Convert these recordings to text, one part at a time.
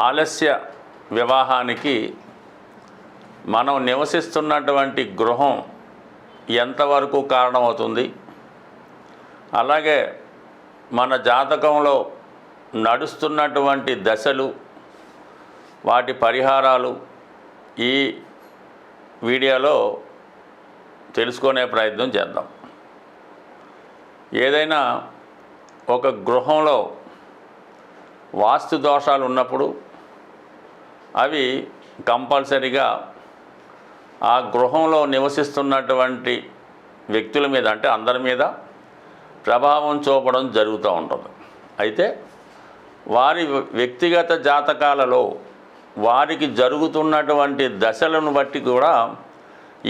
ఆలస్య వివాహానికి మనం నివసిస్తున్నటువంటి గృహం ఎంతవరకు కారణమవుతుంది, అలాగే మన జాతకంలో నడుస్తున్నటువంటి దశలు, వాటి పరిహారాలు ఈ వీడియోలో తెలుసుకునే ప్రయత్నం చేద్దాం. ఏదైనా ఒక గృహంలో వాస్తు దోషాలు ఉన్నప్పుడు అవి కంపల్సరీగా ఆ గృహంలో నివసిస్తున్నటువంటి వ్యక్తుల మీద, అంటే అందరి మీద ప్రభావం చూపడం జరుగుతూ ఉంటుంది. అయితే వారి వ్యక్తిగత జాతకాలలో వారికి జరుగుతున్నటువంటి దశలను బట్టి కూడా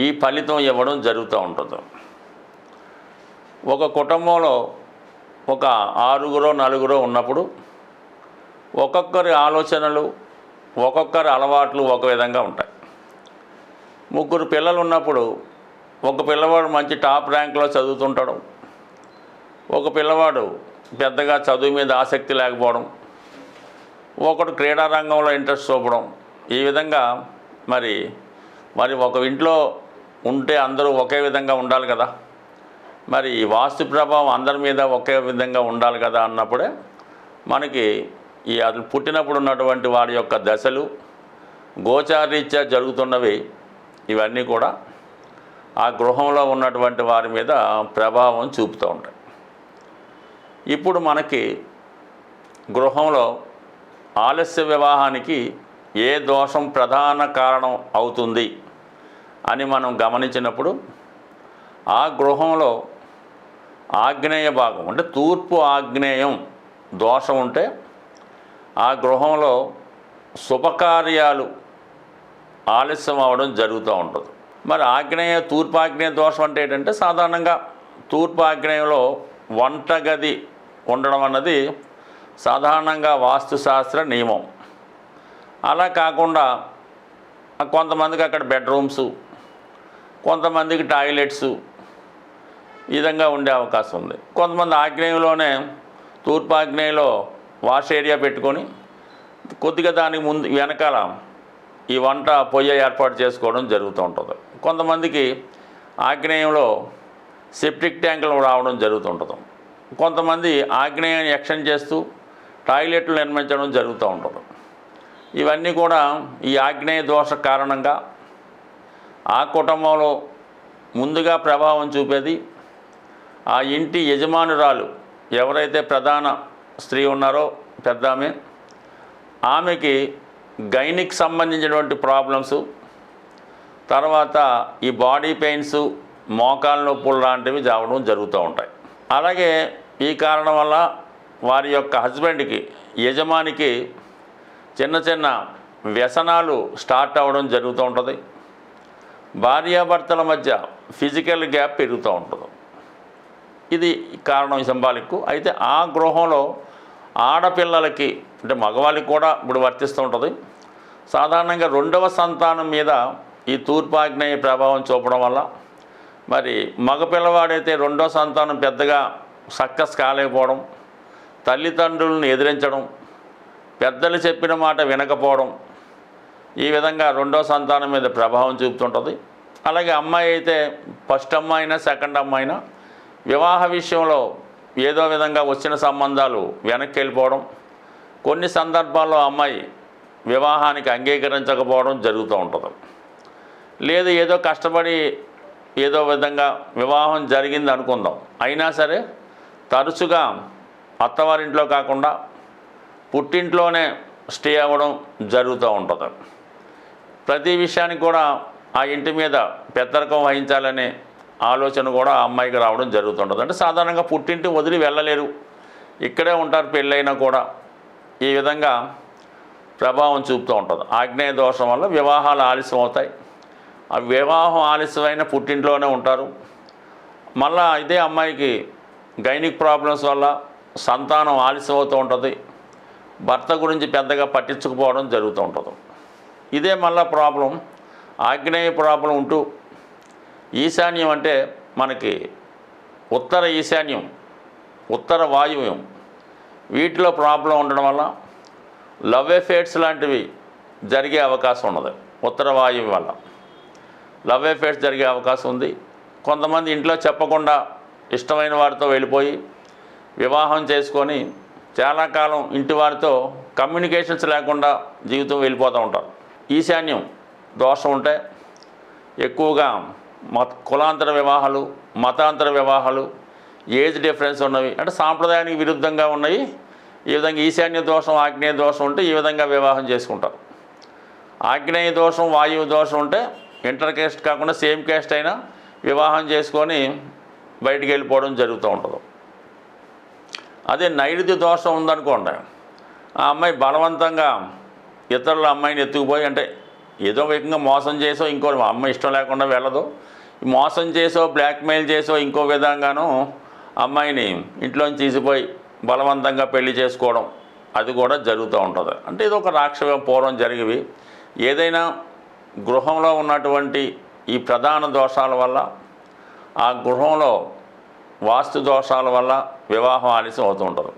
ఈ ఫలితం ఇవ్వడం జరుగుతూ ఉంటుంది. ఒక కుటుంబంలో ఒక 6 9 ఉన్నప్పుడు ఒక్కొక్కరి ఆలోచనలు, ఒక్కొక్కరి అలవాట్లు ఒక విధంగా ఉంటాయి. 3 పిల్లలు ఉన్నప్పుడు ఒక పిల్లవాడు మంచి టాప్ ర్యాంక్లో చదువుతుంటాడు, ఒక పిల్లవాడు పెద్దగా చదువు మీద ఆసక్తి లేకపోవడం, ఒకడు క్రీడా రంగంలో ఇంట్రెస్ట్ చూపడం. ఈ విధంగా మరి ఒక ఇంట్లో ఉంటే అందరూ ఒకే విధంగా ఉండాలి కదా, మరి వాస్తు ప్రభావం అందరి మీద ఒకే విధంగా ఉండాలి కదా అన్నప్పుడే మనకి ఈ అది పుట్టినప్పుడు ఉన్నటువంటి వారి యొక్క దశలు, గోచారీత్యా జరుగుతున్నవి, ఇవన్నీ కూడా ఆ గృహంలో ఉన్నటువంటి వారి మీద ప్రభావం చూపుతూ ఉంటాయి. ఇప్పుడు మనకి గృహంలో ఆలస్య వివాహానికి ఏ దోషం ప్రధాన కారణం అవుతుంది అని మనం గమనించినప్పుడు, ఆ గృహంలో ఆగ్నేయ భాగం అంటే తూర్పు ఆగ్నేయం దోషం ఉంటే ఆ గృహంలో శుభకార్యాలు ఆలస్యం అవ్వడం జరుగుతూ ఉంటుంది. మరి తూర్పు ఆగ్నేయ దోషం అంటే ఏంటంటే, సాధారణంగా తూర్పు ఆగ్నేయంలో వంటగది ఉండడం అన్నది సాధారణంగా వాస్తుశాస్త్ర నియమం. అలా కాకుండా కొంతమందికి అక్కడ బెడ్రూమ్స్, కొంతమందికి టాయిలెట్స్ ఈ విధంగా ఉండే అవకాశం ఉంది. కొంతమంది ఆగ్నేయంలోనే తూర్పు ఆగ్నేయంలో వాష్ ఏరియా పెట్టుకొని కొద్దిగా దానికి ముందు వెనకాల ఈ వంట పొయ్యి ఏర్పాటు చేసుకోవడం జరుగుతూ ఉంటుంది. కొంతమందికి ఆగ్నేయంలో సెప్టిక్ ట్యాంకులు రావడం జరుగుతుంటుంది. కొంతమంది ఆగ్నేయాన్ని ఎక్స్టెండ్ చేస్తూ టాయిలెట్లు నిర్మించడం జరుగుతూ ఉంటుంది. ఇవన్నీ కూడా ఈ ఆగ్నేయ దోష కారణంగా ఆ కుటుంబంలో ముందుగా ప్రభావం చూపేది ఆ ఇంటి యజమానురాలు ఎవరైతే ప్రధాన స్త్రీ ఉన్నారో పెద్ద ఆమెకి గైనిక్ సంబంధించినటువంటి ప్రాబ్లమ్స్, తర్వాత ఈ బాడీ పెయిన్స్, మోకాళ్ళ నొప్పులు లాంటివి రావడం జరుగుతూ ఉంటాయి. అలాగే ఈ కారణం వల్ల వారి యొక్క హస్బెండ్కి, యజమానికి చిన్న వ్యసనాలు స్టార్ట్ అవ్వడం జరుగుతూ ఉంటుంది. భార్యాభర్తల మధ్య ఫిజికల్ గ్యాప్ పెరుగుతూ ఉంటుంది. ఇది కారణం సింబాలిక్. అయితే ఆ గృహంలో ఆడపిల్లలకి, అంటే మగవాళ్ళకి కూడా ఇప్పుడు వర్తిస్తూ ఉంటుంది. సాధారణంగా 2వ సంతానం మీద ఈ తూర్పాగ్నేయ ప్రభావం చూపడం వల్ల మరి మగపిల్లవాడైతే 2వ సంతానం పెద్దగా సక్సెస్ కాలేకపోవడం, తల్లిదండ్రులను ఎదిరించడం, పెద్దలు చెప్పిన మాట వినకపోవడం, ఈ విధంగా 2వ సంతానం మీద ప్రభావం చూపుతుంటుంది. అలాగే అమ్మాయి అయితే ఫస్ట్ అమ్మాయినా సెకండ్ అమ్మాయినా వివాహ విషయంలో ఏదో విధంగా వచ్చిన సంబంధాలు వెనక్కి వెళ్ళిపోవడం, కొన్ని సందర్భాల్లో అమ్మాయి వివాహానికి అంగీకరించకపోవడం జరుగుతూ ఉంటుంది. లేదు ఏదో కష్టపడి ఏదో విధంగా వివాహం జరిగింది అనుకుందాం, అయినా సరే తరచుగా అత్తవారింట్లో కాకుండా పుట్టింట్లోనే స్టే అవ్వడం జరుగుతూ ఉంటుంది. ప్రతి విషయానికి కూడా ఆ ఇంటి మీద పెద్దరికం వహించాలనే ఆలోచన కూడా ఆ అమ్మాయికి రావడం జరుగుతుంటుంది. అంటే సాధారణంగా పుట్టింటి వదిలి వెళ్ళలేరు, ఇక్కడే ఉంటారు పెళ్ళైనా కూడా. ఈ విధంగా ప్రభావం చూపుతూ ఉంటుంది. ఆగ్నేయ దోషం వల్ల వివాహాలు ఆలస్యం అవుతాయి. ఆ వివాహం ఆలస్యమైన పుట్టింట్లోనే ఉంటారు. మళ్ళా ఇదే అమ్మాయికి గైనిక్ ప్రాబ్లమ్స్ వల్ల సంతానం ఆలస్యం అవుతూ ఉంటుంది. భర్త గురించి పెద్దగా పట్టించుకుపోవడం జరుగుతూ ఉంటుంది. ఇదే మళ్ళా ప్రాబ్లం, ఆగ్నేయ ప్రాబ్లం ఉంటూ ఈశాన్యం అంటే మనకి ఉత్తర ఈశాన్యం, ఉత్తర వాయువ్యం, వీటిలో ప్రాబ్లం ఉండడం వల్ల లవ్ ఎఫేర్స్ లాంటివి జరిగే అవకాశం ఉన్నది. ఉత్తర వాయువు వల్ల లవ్ ఎఫేర్స్ జరిగే అవకాశం ఉంది. కొంతమంది ఇంట్లో చెప్పకుండా ఇష్టమైన వారితో వెళ్ళిపోయి వివాహం చేసుకొని చాలా కాలం ఇంటి వారితో కమ్యూనికేషన్స్ లేకుండా జీవితం వెళ్ళిపోతూ ఉంటారు. ఈశాన్యం దోషం ఉంటే ఎక్కువగా కులాంతర వివాహాలు, మతాంతర వివాహాలు, ఏజ్ డిఫరెన్స్ ఉన్నవి అంటే సాంప్రదాయానికి విరుద్ధంగా ఉన్నవి ఈ విధంగా ఈశాన్య దోషం, ఆగ్నేయ దోషం ఉంటే ఈ విధంగా వివాహం చేసుకుంటారు. ఆగ్నేయ దోషం, వాయువు దోషం ఉంటే ఇంటర్ కేస్ట్ కాకుండా సేమ్ కేస్ట్ అయినా వివాహం చేసుకొని బయటికి వెళ్ళిపోవడం జరుగుతూ ఉంటుంది. అదే నైరుతి దోషం ఉందనుకోండి, ఆ అమ్మాయి బలవంతంగా ఇతరుల అమ్మాయిని ఎత్తుకుపోయి అంటే ఏదో విధంగా మోసం చేసో ఇంకో అమ్మాయి ఇష్టం లేకుండా వెళ్ళదు, మోసం చేసో బ్లాక్మెయిల్ చేసో ఇంకో విధంగానూ అమ్మాయిని ఇంట్లోంచి తీసిపోయి బలవంతంగా పెళ్లి చేసుకోవడం అది కూడా జరుగుతూ ఉంటుంది. అంటే ఇది ఒక రాక్షస పూర్వం జరిగేవి. ఏదైనా గృహంలో ఉన్నటువంటి ఈ ప్రధాన దోషాల వల్ల, ఆ గృహంలో వాస్తు దోషాల వల్ల వివాహం ఆలస్యం అవుతూ ఉంటుంది.